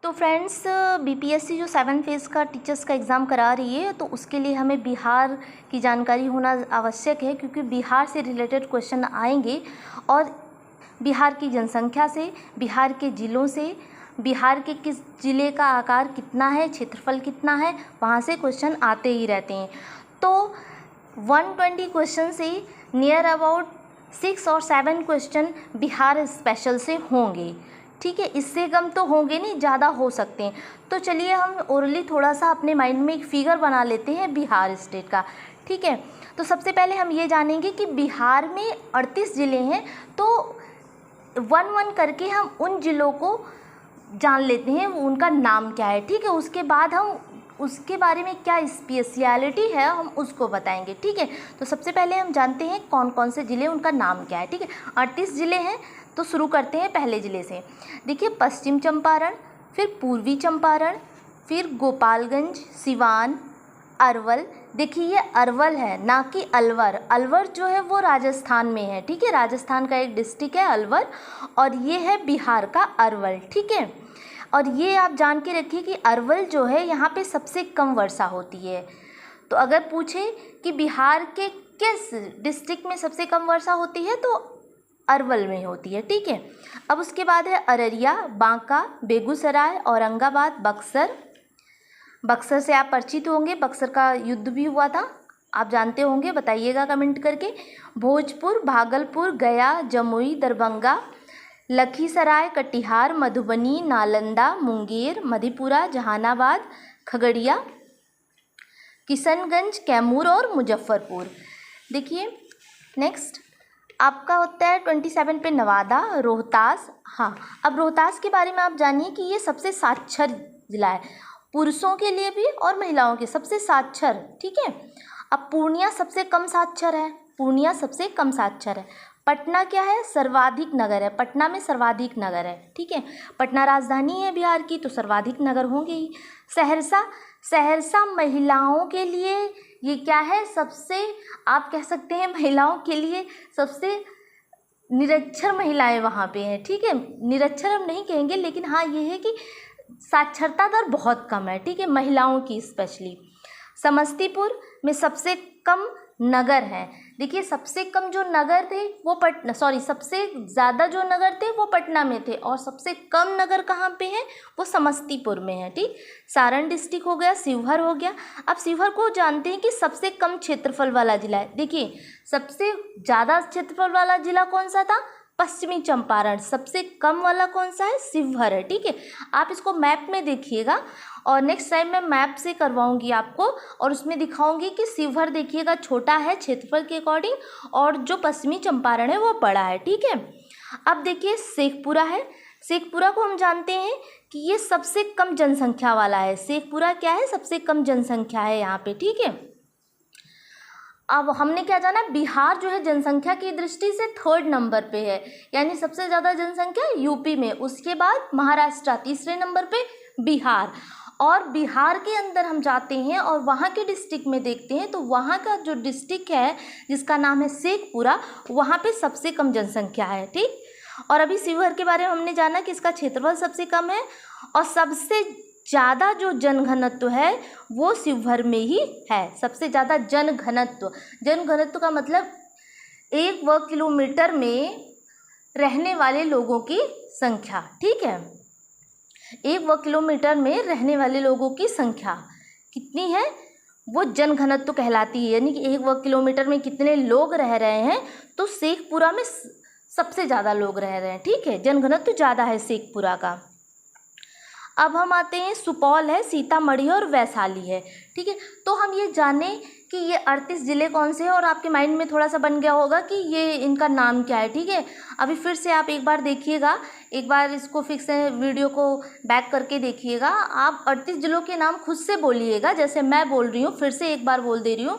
तो friends, BPSC जो 7 phase का टीचर्स का एग्ज़ाम करा रही है, तो उसके लिए हमें बिहार की जानकारी होना आवश्यक है, क्योंकि बिहार से रिलेटेड क्वेश्चन आएंगे और बिहार की जनसंख्या से, बिहार के ज़िलों से, बिहार के किस ज़िले का आकार कितना है, क्षेत्रफल कितना है, वहाँ से क्वेश्चन आते ही रहते हैं। तो 120 क्वेश्चन से नियर अबाउट 6 और 7 क्वेश्चन बिहार स्पेशल से होंगे। ठीक है, इससे कम तो होंगे नहीं, ज़्यादा हो सकते हैं। तो चलिए हम ओरली थोड़ा सा अपने माइंड में एक फिगर बना लेते हैं बिहार स्टेट का। ठीक है, तो सबसे पहले हम ये जानेंगे कि बिहार में 38 ज़िले हैं, तो 1-1 करके हम उन ज़िलों को जान लेते हैं, उनका नाम क्या है। ठीक है, उसके बाद हम उसके बारे में क्या स्पेशलिटी है हम उसको बताएंगे। ठीक है, तो सबसे पहले हम जानते हैं कौन कौन से ज़िले, उनका नाम क्या है। ठीक है, 38 ज़िले हैं, तो शुरू करते हैं पहले ज़िले से। देखिए, पश्चिम चंपारण, फिर पूर्वी चंपारण, फिर गोपालगंज, सिवान, अरवल। देखिए, ये अरवल है ना कि अलवर। अलवर जो है वो राजस्थान में है। ठीक है, राजस्थान का एक डिस्ट्रिक्ट है अलवर, और ये है बिहार का अरवल। ठीक है, और ये आप जान के रखिए कि अरवल जो है यहाँ पे सबसे कम वर्षा होती है। तो अगर पूछे कि बिहार के किस डिस्ट्रिक्ट में सबसे कम वर्षा होती है, तो अरवल में होती है। ठीक है, अब उसके बाद है अररिया, बांका, बेगूसराय, औरंगाबाद, बक्सर। बक्सर से आप परिचित होंगे, बक्सर का युद्ध भी हुआ था, आप जानते होंगे, बताइएगा कमेंट करके। भोजपुर, भागलपुर, गया, जमुई, दरभंगा, लखीसराय, कटिहार, मधुबनी, नालंदा, मुंगेर, मधेपुरा, जहानाबाद, खगड़िया, किशनगंज, कैमूर और मुजफ्फरपुर। देखिए नेक्स्ट आपका होता है 27 पे नवादा, रोहतास। हाँ, अब रोहतास के बारे में आप जानिए कि ये सबसे साक्षर ज़िला है, पुरुषों के लिए भी और महिलाओं के सबसे साक्षर। ठीक है, अब पूर्णिया सबसे कम साक्षर है, पूर्णिया सबसे कम साक्षर है। पटना क्या है, सर्वाधिक नगर है, पटना में सर्वाधिक नगर है। ठीक है, पटना राजधानी है बिहार की, तो सर्वाधिक नगर होंगे ही। सहरसा, सहरसा महिलाओं के लिए ये क्या है, सबसे आप कह सकते हैं महिलाओं के लिए सबसे निरक्षर महिलाएं वहाँ पे हैं। ठीक है, निरक्षर हम नहीं कहेंगे, लेकिन हाँ ये है कि साक्षरता दर बहुत कम है। ठीक है, महिलाओं की स्पेशली। समस्तीपुर में सबसे कम नगर हैं। देखिए, सबसे कम जो नगर थे वो सबसे ज़्यादा जो नगर थे वो पटना में थे, और सबसे कम नगर कहाँ पे है, वो समस्तीपुर में है। ठीक, सारण डिस्ट्रिक्ट हो गया, शिवहर हो गया। अब शिवहर को जानते हैं कि सबसे कम क्षेत्रफल वाला जिला है। देखिए, सबसे ज़्यादा क्षेत्रफल वाला जिला कौन सा था, पश्चिमी चंपारण। सबसे कम वाला कौन सा है, शिवहर है। ठीक है, आप इसको मैप में देखिएगा, और नेक्स्ट टाइम मैं मैप से करवाऊंगी आपको, और उसमें दिखाऊंगी कि शिवहर देखिएगा छोटा है क्षेत्रफल के अकॉर्डिंग, और जो पश्चिमी चंपारण है वो बड़ा है। ठीक है, अब देखिए शेखपुरा है। शेखपुरा को हम जानते हैं कि ये सबसे कम जनसंख्या वाला है। शेखपुरा क्या है, सबसे कम जनसंख्या है यहाँ पे। ठीक है, अब हमने क्या जाना, बिहार जो है जनसंख्या की दृष्टि से 3rd नंबर पे है, यानी सबसे ज़्यादा जनसंख्या यूपी में, उसके बाद महाराष्ट्र, तीसरे नंबर पे बिहार। और बिहार के अंदर हम जाते हैं और वहाँ के डिस्ट्रिक्ट में देखते हैं, तो वहाँ का जो डिस्ट्रिक्ट है जिसका नाम है शेखपुरा, वहाँ पे सबसे कम जनसंख्या है। ठीक, और अभी शिवहर के बारे में हमने जाना कि इसका क्षेत्रफल सबसे कम है, और सबसे ज़्यादा जो जनघनत्व है वो शिवहर में ही है। सबसे ज़्यादा जनघनत्व, जनघनत्व का मतलब 1 वर्ग किलोमीटर में रहने वाले लोगों की संख्या। ठीक है, 1 वर्ग किलोमीटर में रहने वाले लोगों की संख्या कितनी है, वो जनघनत्व कहलाती है, यानी कि 1 वर्ग किलोमीटर में कितने लोग रह रहे हैं, तो शेखपुरा में सबसे ज़्यादा लोग रह रहे हैं। ठीक है, जनघनत्व ज़्यादा है शेखपुरा का। अब हम आते हैं, सुपौल है, सीतामढ़ी और वैशाली है। ठीक है, तो हम ये जाने कि ये 38 ज़िले कौन से हैं, और आपके माइंड में थोड़ा सा बन गया होगा कि ये इनका नाम क्या है। ठीक है, अभी फिर से आप एक बार देखिएगा, एक बार इसको फिर से वीडियो को बैक करके देखिएगा। आप 38 ज़िलों के नाम खुद से बोलिएगा, जैसे मैं बोल रही हूँ, फिर से एक बार बोल दे रही हूँ।